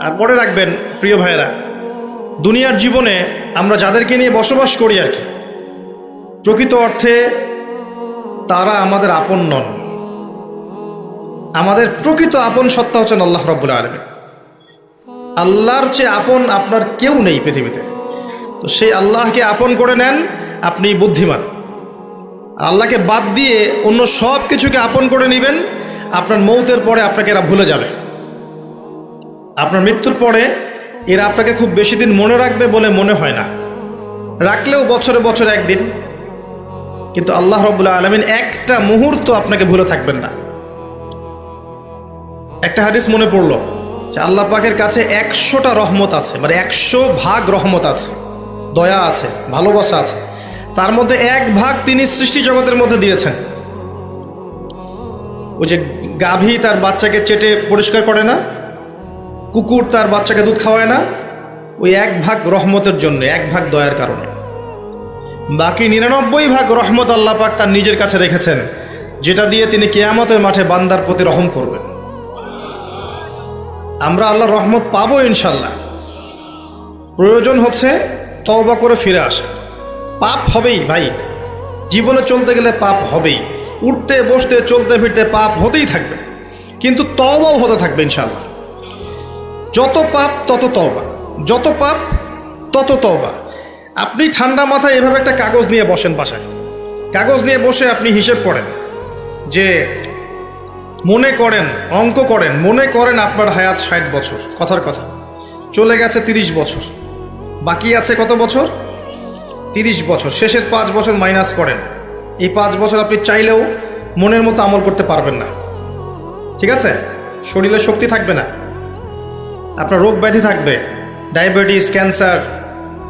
আর মনে রাখবেন প্রিয় ভাইয়েরা, দুনিয়ার জীবনে আমরা যাদেরকে নিয়ে বসবাস করি আর কি, প্রকৃত অর্থে তারা আমাদের আপন নন। আমাদের প্রকৃত আপন সত্তা হচ্ছেন আল্লাহ রাব্বুল আলামিন। আল্লাহর চেয়ে আপন আপনার কেউ নেই পৃথিবীতে। তো সেই আল্লাহকে আপন করে নেন, আপনি বুদ্ধিমান। আল্লাহকে বাদ দিয়ে অন্য সব কিছুকে আপন করে নেবেন, আপনার মৌতের পরে আপনাকে এরা ভুলে যাবে। আপনার মৃত্যুর পরে এরা আপনাকে খুব বেশি দিন মনে রাখবে বলে মনে হয় না, রাখলেও বছরে বছরে একদিন। কিন্তু আল্লাহ রাব্বুল আলামিন একটা মুহূর্ত আপনাকে ভুলে থাকবেন না। একটা হাদিস মনে পড়লো যে আল্লাহ পাকের কাছে 100টা রহমত আছে, মানে 100 ভাগ রহমত আছে, দয়া আছে, ভালোবাসা আছে। তার মধ্যে 1 ভাগ তিনি সৃষ্টি জগতের মধ্যে দিয়েছেন। ওই যে গাভী তার বাচ্চাকে চেটে পরিষ্কার করে না, কুকুর তার বাচ্চাকে দুধ খাওয়ায় না, ওই 1 ভাগ রহমতের জন্য, 1 ভাগ দয়ার কারণে। বাকি 99 ভাগ রহমত আল্লাহ পাক তার নিজের কাছে রেখেছেন, যেটা দিয়ে তিনি কিয়ামতের মাঠে বান্দার প্রতি রহম করবেন। আমরা আল্লাহর রহমত পাবো ইনশাল্লাহ। প্রয়োজন হচ্ছে তওবা করে ফিরে আসা। পাপ হবেই ভাই, জীবনে চলতে গেলে পাপ হবেই, উঠতে বসতে চলতে ফিরতে পাপ হতেই থাকবে, কিন্তু তওবাও হতে থাকবে ইনশাল্লাহ। যত পাপ তত তওবা, যত পাপ তত তওবা। আপনি ঠান্ডা মাথায় এভাবে একটা কাগজ নিয়ে বসেন বাসায়, কাগজ নিয়ে বসে আপনি হিসেব করেন যে মনে করেন, অঙ্ক করেন, মনে করেন আপনার হায়াত 60 বছর, কথার কথা চলে গেছে 30 বছর, বাকি আছে কত বছর? 30 বছর। শেষের 5 বছর মাইনাস করেন। এই 5 বছর আপনি চাইলেও মনের মতো আমল করতে পারবেন না, ঠিক আছে? শরীরে শক্তি থাকবে না, আপনার রোগ ব্যাধি থাকবে, ডায়াবেটিস, ক্যান্সার,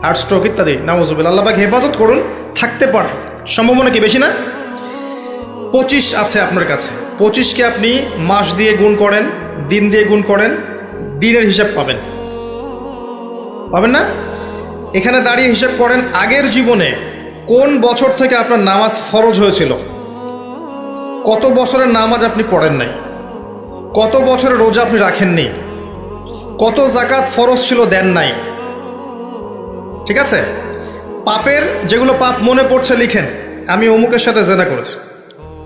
হার্ট স্ট্রোক ইত্যাদি। নাউজুবিল্লাহ, আল্লাহ পাক হেফাজত করুন। থাকতে পারে, সম্ভাবনা কি বেশি না? 25 আছে আপনার কাছে, 25কে আপনি মাস দিয়ে গুণ করেন, দিন দিয়ে গুণ করেন, দিনের হিসাব পাবেন, পাবেন না? এখানে দাঁড়িয়ে হিসাব করেন আগের জীবনে কোন বছর থেকে আপনার নামাজ ফরজ হয়েছিল, কত বছরের নামাজ আপনি পড়েন নাই, কত বছরের রোজা আপনি রাখেননি, কত জাকাত ফরজ ছিল দেন নাই, ঠিক আছে? পাপের যেগুলো পাপ মনে পড়ছে লিখেন। আমি অমুকের সাথে জেনা করেছি,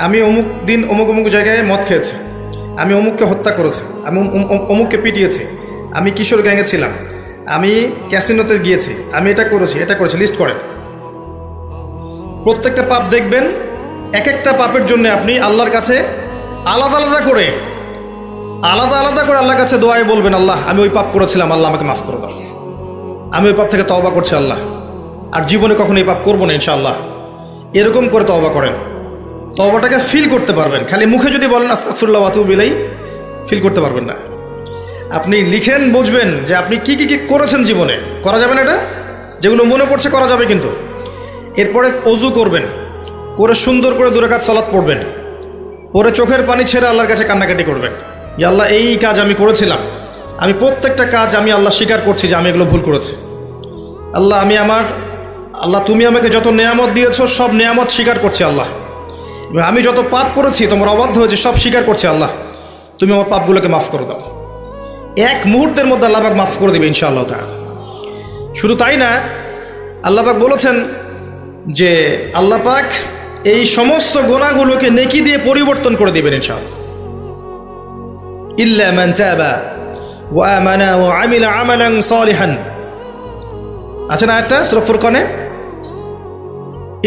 আমি অমুক দিন অমুক অমুক জায়গায় মদ খেয়েছি, আমি অমুককে হত্যা করেছি, আমি অমুককে পিটিয়েছি, আমি কিশোর গ্যাংয়ে ছিলাম, আমি ক্যাসিনোতে গিয়েছি, আমি এটা করেছি, এটা করেছি, লিস্ট করেন। প্রত্যেকটা পাপ দেখবেন, এক একটা পাপের জন্য আপনি আল্লাহর কাছে আলাদা আলাদা করে আল্লাহর কাছে দোয়ায় বলবেন, আল্লাহ আমি ওই পাপ করেছিলাম, আল্লাহ আমাকে মাফ করে দাও, আমি ওই পাপ থেকে তওবা করছি আল্লাহ, আর জীবনে কখনো এই পাপ করবো না ইনশাআল্লাহ। এরকম করে তওবা করেন, তওবাটাকে ফিল করতে পারবেন। খালি মুখে যদি বলেন আস্তাগফিরুল্লাহ ওয়া আতুবু ইলাইহি, ফিল করতে পারবেন না। আপনি লিখেন, বুঝবেন যে আপনি কি কি করেছেন জীবনে। করা যাবে না এটা, যেগুলো মনে পড়ছে করা যাবে কিন্তু। এরপরে অজু করবেন, করে সুন্দর করে 2 রাকাত সালাত পড়বেন, পরে চোখের পানি ছেড়ে আল্লাহর কাছে কান্নাকাটি করবেন যে আল্লাহ এই কাজ আমি করেছিলাম, আমি প্রত্যেকটা কাজ আমি আল্লাহ স্বীকার করছি যে আমি এগুলো ভুল করেছি। আল্লাহ তুমি আমাকে যত নেয়ামত দিয়েছো সব নেয়ামত স্বীকার করছি আল্লাহ, এবং আমি যত পাপ করেছি, তোমার অবাধ্য হয়েছে, সব স্বীকার করছি আল্লাহ, তুমি আমার পাপগুলোকে মাফ করে দাও। 1 মুহূর্তের মধ্যে আল্লাহ পাক মাফ করে দেবে ইনশাআল্লাহ তাআলা। শুধু তাই না, আল্লাহ পাক বলেছেন যে আল্লাহ পাক এই সমস্ত গুনাহগুলোকে নেকি দিয়ে পরিবর্তন করে দিবেন ইনশাআল্লাহ। ইল্লা মান তাবা ওয়া আমানা ওয়া আমিলা আমালান সালিহান, আছে না একটা সূরা ফুরকানে,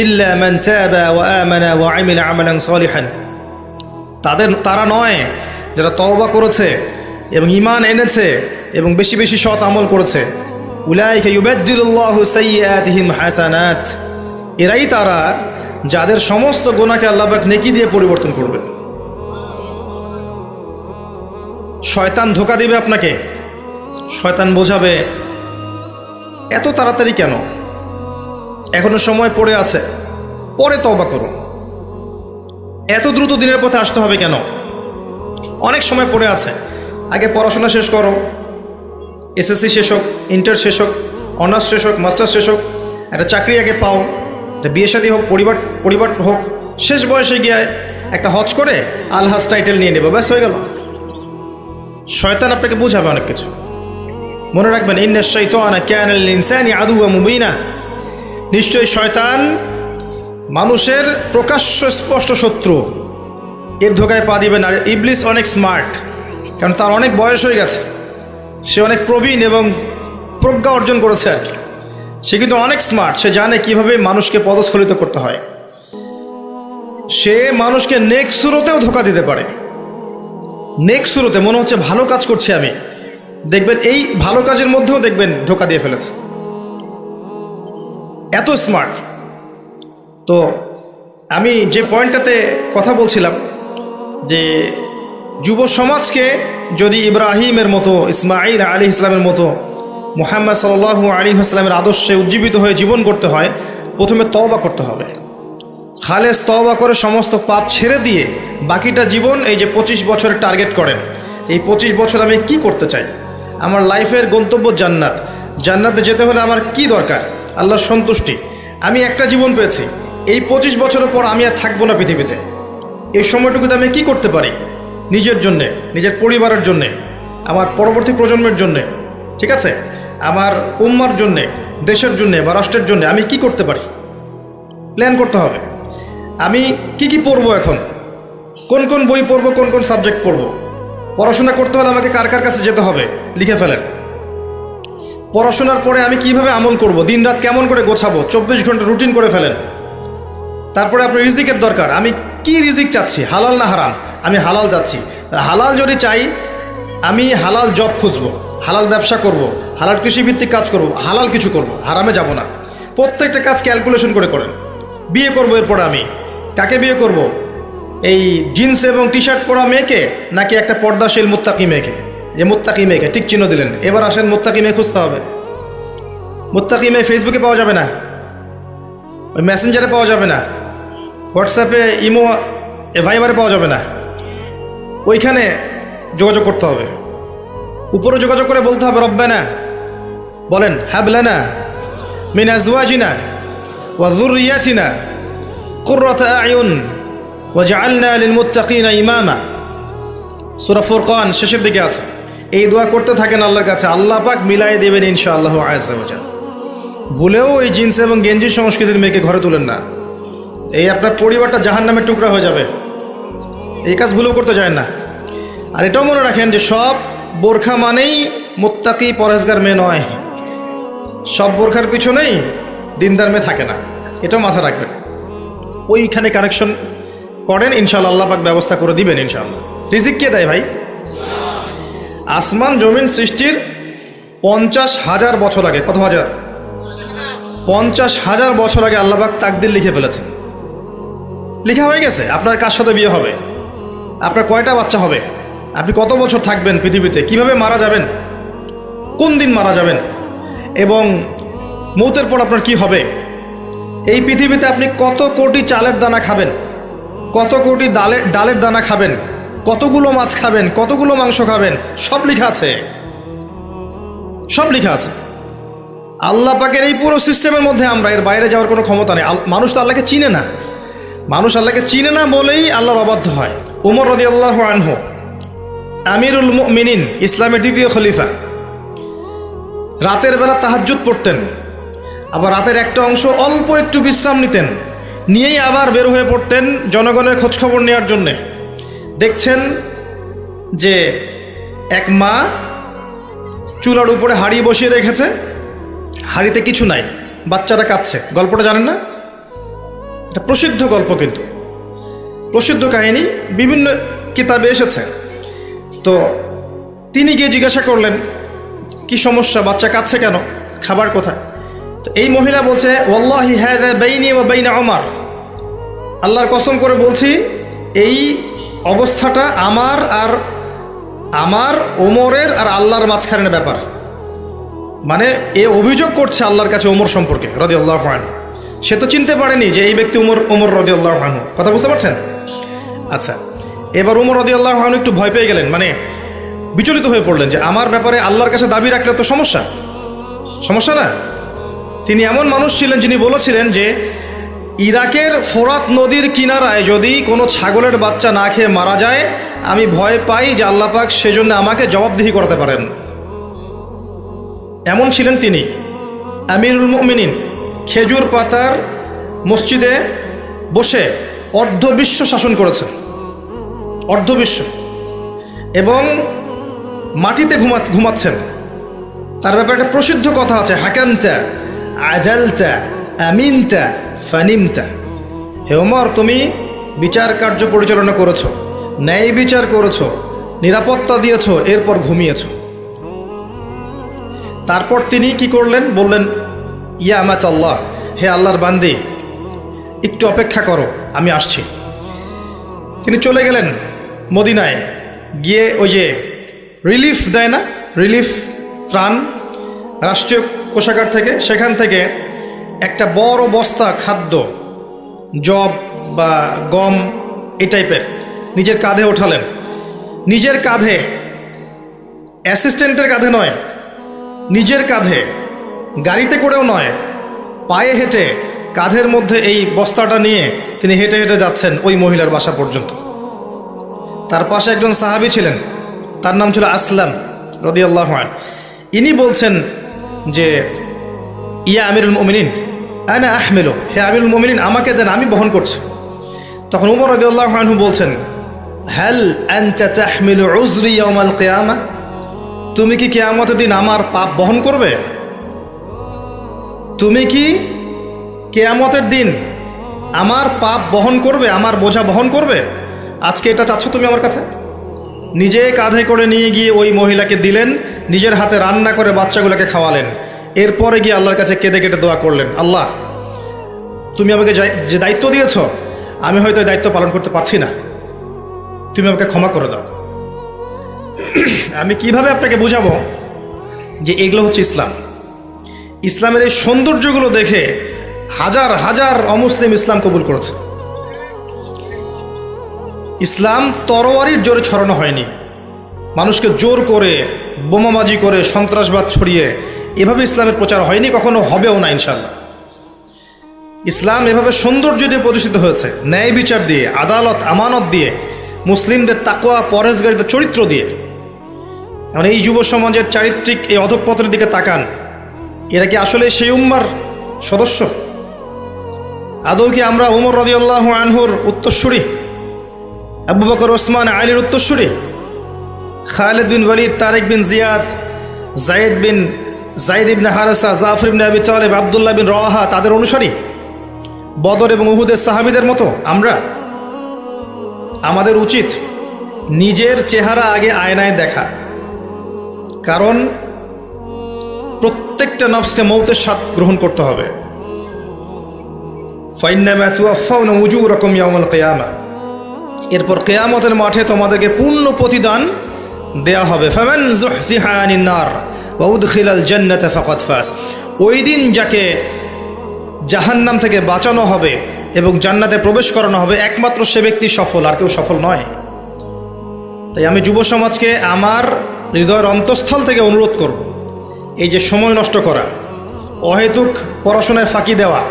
ইল্লা মান তাবা ওয়া আমানা ওয়া আমিলা আমালান সালিহান। তারা নয় যারা তওবা করেছে এবং ঈমান এনেছে এবং বেশি বেশি সৎ আমল করেছে। উলাইকা ইউবাদদিলুল্লাহু সাইয়্যাতিহিম হাসানাত, এরাই তারা যাদের সমস্ত গুনাহকে আল্লাহ পাক নেকি দিয়ে পরিবর্তন করবেন। শয়তান ধোঁকা দিবে আপনাকে, শয়তান বোঝাবে এত তাড়াতাড়ি কেন, এখনো সময় পড়ে আছে, পরে তওবা করো, এত দ্রুত দিনের পথে আসতে হবে কেন, অনেক সময় পড়ে আছে, আগে পড়াশোনা শেষ করো, এসএসসি শেষ হোক, ইন্টার শেষ হোক, অনার্স শেষ হোক, মাস্টার্স শেষ হোক, একটা চাকরি আগে পাও, বিয়ে শাদী হোক, পরিবার হোক, শেষ বয়সে গিয়ে একটা হজ করে আলহাজ টাইটেল নিয়ে নেবে, ব্যাস হয়ে গেল। শয়তান আপনাকে বুঝাবে অনেক কিছু। মনে রাখবেন, ইন্নাশ শাইতানা কানা লিল ইনসানি আদুওয়াম মুবিনা, নিশ্চয়ই শয়তান মানুষের প্রকাশ্য স্পষ্ট শত্রু, এর ধোকায় পা দিবেন। আর ইবলিস অনেক স্মার্ট, কারণ তার অনেক বয়স হয়ে গেছে, সে অনেক প্রবীণ এবং প্রজ্ঞা অর্জন করেছে আর কি। সে কিন্তু অনেক স্মার্ট, সে জানে কিভাবে মানুষকে পদস্খলিত করতে হয়। সে মানুষকে নেক সুরতেও ধোকা দিতে পারে। নেক সুরতে মনে হচ্ছে ভালো কাজ করছি আমি, দেখবেন এই ভালো কাজের মধ্যেও দেখবেন ধোকা দিয়ে ফেলেছে, এত স্মার্ট। তো আমি যে পয়েন্টটাতে কথা বলছিলাম যে যুব সমাজকে যদি ইব্রাহিমের মতো, ইসমাঈল আলাইহিস সালামের মতো, মুহাম্মদ সাল্লাল্লাহু আলাইহি ওয়াসাল্লামের আদর্শে উজ্জীবিত হয়ে জীবন করতে হয়, প্রথমে তওবা করতে হবে। খালেস তওবা করে সমস্ত পাপ ছেড়ে দিয়ে বাকিটা জীবন, এই যে 25 বছরের টার্গেট করেন, এই 25 বছর আমি কি করতে চাই, আমার লাইফের গন্তব্য জান্নাত, জান্নাতে যেতে হলে আমার কি দরকার, আল্লাহর সন্তুষ্টি। আমি একটা জীবন পেয়েছি, এই 25 বছরের পর আমি আর থাকবো না পৃথিবীতে, এই সময়টুকুতে আমি কি করতে পারি নিজের জন্যে, নিজের পরিবারের জন্যে, আমার পরবর্তী প্রজন্মের জন্যে, ঠিক আছে, আমার উম্মার জন্যে, দেশের জন্যে বা রাষ্ট্রের জন্যে আমি কি করতে পারি, প্ল্যান করতে হবে। আমি কি পড়বো, এখন কোন কোন বই পড়বো, কোন কোন সাবজেক্ট পড়বো, পড়াশোনা করতে হলে আমাকে কার কার কাছে যেতে হবে লিখে ফেলেন। পড়াশোনার পরে আমি কিভাবে আমল করব, দিন রাত কেমন করে গোছাবো, 24 ঘন্টা রুটিন করে ফেলেন। তারপরে আপনার রিজিকের দরকার, আমি কি রিজিক চাচ্ছি, হালাল না হারাম, আমি হালাল যাচ্ছি। হালাল যদি চাই, আমি হালাল জব খুঁজবো, হালাল ব্যবসা করব, হালাল কৃষিভিত্তিক কাজ করব, হালাল কিছু করব, হারামে যাব না। প্রত্যেকটা কাজ ক্যালকুলেশন করে করেন। বিয়ে করব, এরপরে আমি কাকে বিয়ে করব, এই জিন্স এবং টি শার্ট পরা মেয়েকে নাকি একটা পর্দাশীল মুত্তাকি মেয়েকে? যে মুত্তাকি মেয়েকে টিক চিহ্ন দিলেন, এবার আসেন মুত্তাকি মেয়ে খুঁজতে হবে। মুত্তাকি মেয়ে ফেসবুকে পাওয়া যাবে না, ওই মেসেঞ্জারে পাওয়া যাবে না, হোয়াটসঅ্যাপে, ইমো, ভাইবারে পাওয়া যাবে না, ওইখানে যোগাযোগ করতে হবে। উপরে যোগাযোগ করে বলতে হবে, রব্বানা, বলেন, হাবলানা মিন আজওয়াজিনা ওয়া যুররিয়াতিনা কুররাতা আয়ুন ওয়াজআলনা লিল মুত্তাকিনা ইমামা। সূরা ফুরকান শেষের দিকে আছে। এই দোয়া করতে থাকেন আল্লাহর কাছে, আল্লাহ পাক মিলাই দেবেন ইনশাআল্লাহু আযজা ওয়া জাল্লা। ভুলেও ওই জিন্স এবং গেঞ্জি সংস্কৃতির মেয়েকে ঘরে তুলেন না, এই আপনার পরিবারটা জাহান্নামের টুকরা হয়ে যাবে। এই কাজ ভুলেও করতে যায় না। আর এটাও মনে রাখেন যে সব বোরখা মানেই মুত্তাকি পরহেজগার মেয়ে নয়, সব বোরখার পিছনেই দিনদার মেয়ে থাকে না, এটাও মাথা রাখবেন। ওইখানে কানেকশন করেন, ইনশাআল্লাহ আল্লাহ পাক ব্যবস্থা করে দিবেন ইনশাআল্লাহ। রিজিক কে দেয় ভাই? আসমান জমিন সৃষ্টির 50,000 বছর আগে, কত হাজার? 50,000 বছর আগে আল্লাহ পাক তাকদির লিখে ফেলেছেন। লেখা হয়ে গেছে আপনার কার সাথে বিয়ে হবে, আপনার কয়টা বাচ্চা হবে, আপনি কত বছর থাকবেন পৃথিবীতে, কিভাবে মারা যাবেন, কোন দিন মারা যাবেন, এবং মৌতের পর আপনার কি হবে। এই পৃথিবীতে আপনি কত কোটি চালের দানা খাবেন, কত কোটি ডালের দানা খাবেন, কতগুলো মাছ খাবেন, কতগুলো মাংস খাবেন, সব লেখা আছে, সব লেখা আছে। আল্লাহ পাকের এই পুরো সিস্টেমের মধ্যে আমরা, এর বাইরে যাওয়ার কোনো ক্ষমতা নেই। মানুষ তো আল্লাহকে চিনে না, মানুষ আল্লাহকে চিনে না বলেই আল্লাহর অবাধ্য হয়। উমর রাদিয়াল্লাহু আনহু আমিরুল মুমিনিন, ইসলামের দ্বিতীয় খলিফা, রাতের বেলা তাহাজ্জুদ পড়তেন, আবার রাতের একটা অংশ অল্প একটু বিশ্রাম নিতেন, নিয়েই আবার বের হয়ে পড়তেন জনগণের খোঁজখবর নেওয়ার জন্যে। দেখছেন যে এক মা চুলার উপরে হাঁড়ি বসিয়ে রেখেছে, হাঁড়িতে কিছু নাই, বাচ্চাটা কাঁদছে। গল্পটা জানেন না? এটা প্রসিদ্ধ গল্প, কিন্তু প্রসিদ্ধ কাহিনী, বিভিন্ন কিতাবে এসেছে। তো তিনি গিয়ে জিজ্ঞাসা করলেন, কি সমস্যা, বাচ্চা কাঁদছে কেন, খাবার কোথায়? তো এই মহিলা বলছে, ওয়াল্লাহি হাযা বাইনি ওয়া বাইনা ওমর, আল্লাহর কসম করে বলছি এই অবস্থাটা আমার ওমরের আর আল্লাহর মাঝখানের ব্যাপার। মানে এ অভিযোগ করছে আল্লাহর কাছে ওমর সম্পর্কে রাদিয়াল্লাহু আনহু। সে তো চিনতে পারেনি যে এই ব্যক্তি ওমর রাদিয়াল্লাহু আনহু। কথা বুঝতে পারছেন? আচ্ছা, এবার ওমর রাদিয়াল্লাহু আনহু একটু ভয় পেয়ে গেলেন, মানে বিচলিত হয়ে পড়লেন যে আমার ব্যাপারে আল্লাহর কাছে দাবি রাখলে তো সমস্যা না। তিনি এমন মানুষ ছিলেন যিনি বলেছিলেন যে ইরাকের ফোরাত নদীর কিনারায় যদি কোনো ছাগলের বাচ্চা না খেয়ে মারা যায়, আমি ভয় পাই যে আল্লাহ পাক সেজন্য আমাকে জবাবদিহি করাতে পারেন। এমন ছিলেন তিনি আমিরুল মুমিনিন, খেজুর পাতার মসজিদে বসে অর্ধবিশ্ব শাসন করেছেন, অর্ধবিশ্ব, এবং মাটিতে ঘুমাচ্ছেন। তার ব্যাপারে একটা প্রসিদ্ধ কথা আছে, হাকামতা আদালতা আমিনতা ফানিমতা। হে ওমর, তুমি বিচার কার্য পরিচালনা করেছো, ন্যায় বিচার করেছো, নিরাপত্তা দিয়েছো, এরপর ঘুমিয়েছো। তারপর তিনি কি করলেন? বললেন, ইয়া আমাত আল্লাহ, হে আল্লাহর বান্দি, একটু অপেক্ষা করো, আমি আসছি। তিনি চলে গেলেন মদিনায়, গিয়ে ওই যে রিলিফ দেয় না, রিলিফ ত্রাণ রাষ্ট্রীয় কোষাগার থেকে, সেখান থেকে একটা বড় বস্তা খাদ্য, জব বা গম এই টাইপের নিজের কাঁধে ওঠালেন। নিজের কাঁধে, অ্যাসিস্ট্যান্টের কাঁধে নয়, নিজের কাঁধে, গাড়িতে করেও নয়, পায়ে হেঁটে কাঁধের মধ্যে এই বস্তাটা নিয়ে তিনি হেঁটে হেঁটে যাচ্ছেন ওই মহিলার বাসা পর্যন্ত। তার পাশে একজন সাহাবী ছিলেন, তার নাম ছিল আসলাম রাদিয়াল্লাহু আনহু। ইনি বলছেন যে, ইয়া আমিরুল মুমিনিন আনা আহমিলু, হে আমিরুল মুমিনিন, আমাকে দেন, আমি বহন করছি। তখন ওমর রাদিয়াল্লাহু আনহু বলছেন, হাল আনতা তাহমিলু উযরি ইয়াউমাল কিয়ামাহ, তুমি কি কিয়ামতের দিন আমার পাপ বহন করবে? তুমি কি কিয়ামতের দিন আমার পাপ বহন করবে, আমার বোঝা বহন করবে? আজকে এটা চাচ্ছ তুমি আমার কাছে? নিজে কাঁধে করে নিয়ে গিয়ে ওই মহিলাকে দিলেন, নিজের হাতে রান্না করে বাচ্চাগুলোকে খাওয়ালেন। এরপরে গিয়ে আল্লাহর কাছে কেঁদে কেটে দোয়া করলেন, আল্লাহ, তুমি আমাকে যে দায়িত্ব দিয়েছ, আমি হয়তো এই দায়িত্ব পালন করতে পারছি না, তুমি আমাকে ক্ষমা করে দাও। আমি কিভাবে আপনাকে বুঝাবো যে এগুলো হচ্ছে ইসলাম? ইসলামের এই সৌন্দর্যগুলো দেখে হাজার হাজার অমুসলিম ইসলাম কবুল করেছে। ইসলাম তরোয়ারির জোরে ছড়ানো হয়নি, মানুষকে জোর করে, বোমাবাজি করে, সন্ত্রাসবাদ ছড়িয়ে এভাবে ইসলামের প্রচার হয়নি, কখনো হবেও না ইনশাল্লাহ। ইসলাম এভাবে সৌন্দর্য দিয়ে প্রতিষ্ঠিত হয়েছে, ন্যায় বিচার দিয়ে, আদালত আমানত দিয়ে, মুসলিমদের তাকওয়া পরহেজগারিতার চরিত্র দিয়ে। মানে এই যুব সমাজের চারিত্রিক এই অধঃপতনের দিকে তাকান, এরা কি আসলে সেই উম্মার সদস্য? আদৌ কি আমরা ওমর রাদিয়াল্লাহু আনহুর উত্তরসূরি, আবু বকর ওসমান আলীর উত্তরসূরি, খালিদ বিন ওয়ালিদ, তারেক বিন জিয়াদ, জায়েদ ইবনে হারেসা, জাফর ইবনে আবি তালেব, আব্দুল্লাহ বিন রওয়াহা তাদের অনুসারী, বদর এবং উহুদের সাহাবীদের মতো আমরা? আমাদের উচিত নিজের চেহারা আগে আয়নায় দেখা, কারণ প্রত্যেকটা নফসকে মৌতের স্বাদ গ্রহণ করতে হবে। ফাইন্নামা তুওয়াফাউনা উজুরাকুম ইয়াউমাল কিয়ামা, এরপর কিয়ামতের মাঠে তোমাদেরকে পূর্ণ প্রতিদান দেয়া হবে। ফামান যুহজিহা আনিন নার ওয়া উদখিলাল জান্নাতা ফাকাদ ফাজ, ওই দিন যাকে জাহান্নাম থেকে বাঁচানো হবে এবং জান্নাতে প্রবেশ করানো হবে, একমাত্র সে ব্যক্তি সফল, আর কেউ সফল নয়। তাই আমি যুব সমাজকে আমার হৃদয়ের অন্তঃস্থল থেকে অনুরোধ করব, এই যে সময় নষ্ট করা, অহেতুক পড়াশোনায় ফাঁকি দেওয়া,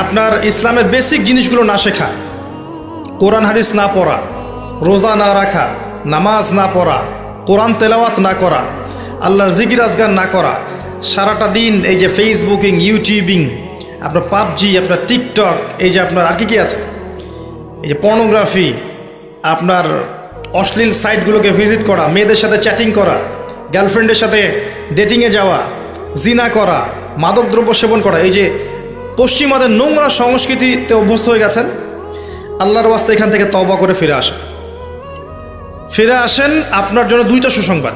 আপনার ইসলামের বেসিক জিনিসগুলো না শেখা, কোরআন হাদিস না পড়া, রোজা না রাখা, নামাজ না পড়া, কোরআন তেলাওয়াত না করা, আল্লাহর জিকির আজগার না করা, সারাটা দিন এই যে ফেসবুকিং, ইউটিউবিং, আপনার পাবজি, আপনার টিকটক, এই যে আপনার আর কি আছে, এই যে পর্নোগ্রাফি, আপনার অশ্লীল সাইটগুলোকে ভিজিট করা, মেয়েদের সাথে চ্যাটিং করা, গার্লফ্রেন্ডের সাথে ডেটিংয়ে যাওয়া, জিনা করা, মাদকদ্রব্য সেবন করা, এই যে পশ্চিমাদের নোংরা সংস্কৃতিতে অভ্যস্ত হয়ে গেছেন, আল্লাহর ওয়াস্তে এখান থেকে তওবা করে ফিরে আসেন। ফিরে আসেন, আপনার জন্য দুইটা সুসংবাদ।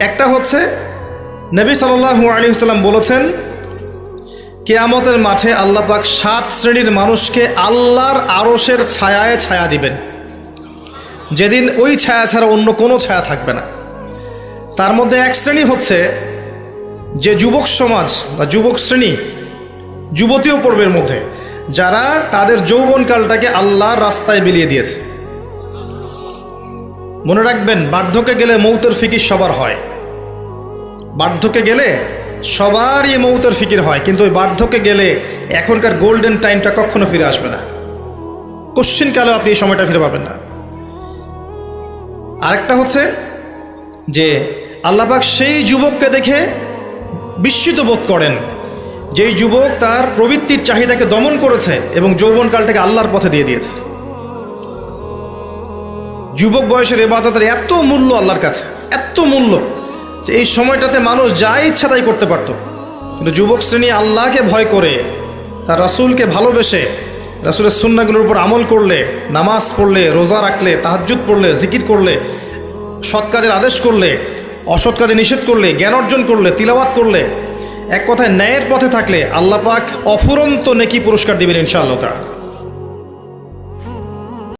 একটা হচ্ছে, নবী সাল্লাল্লাহু আলাইহি ওয়াসাল্লাম বলেছেন, কিয়ামতের মাঠে আল্লাহ পাক 7 শ্রেণীর মানুষকে আল্লাহর আরশের ছায়ায় ছায়া দিবেন, যেদিন ওই ছায়া ছাড়া অন্য কোনো ছায়া থাকবে না। তার মধ্যে এক শ্রেণী হচ্ছে যে যুবক সমাজ বা যুবক শ্রেণী, যুবতীও পর্বের মধ্যে, যারা তাদের যৌবনকালটাকে আল্লাহর রাস্তায় বিলিয়ে দিয়েছে। মনে রাখবেন, বার্ধক্যে গেলে মৌতের ফিকির সবার হয়, বার্ধক্যে গেলে সবারই মৌতের ফিকির হয়, কিন্তু ওই বার্ধক্যে গেলে এখনকার গোল্ডেন টাইমটা কখনো ফিরে আসবে না, কোশ্চিনকালেও আপনি এই সময়টা ফিরে পাবেন না। আরেকটা হচ্ছে যে আল্লাহ পাক সেই যুবককে দেখে বিস্মিত বোধ করেন, যেই যুবক তার প্রবৃত্তির চাহিদাকে দমন করেছে এবং যৌবনকালটাকে আল্লাহর পথে দিয়ে দিয়েছে। যুবক বয়সের ইবাদতের এত মূল্য আল্লাহর কাছে, এত মূল্য যে এই সময়টাতে মানুষ যা ইচ্ছা তাই করতে পারত। কিন্তু যুবক শ্রেণী আল্লাহকে ভয় করে, তার রাসূলকে ভালোবেসে, রাসূলের সুন্নাহগুলোর উপর আমল করলে, নামাজ পড়লে, রোজা রাখলে, তাহাজ্জুদ পড়লে, জিকির করলে, সৎ কাজের আদেশ করলে, অসৎ কাজে নিষেধ করলে, জ্ঞান অর্জন করলে, তিলাওয়াত করলে, এক কথায় ন্যায়ের পথে থাকলে আল্লাহ পাক অফুরন্ত নেকি পুরস্কার দিবেন ইনশাআল্লাহ তাআলা।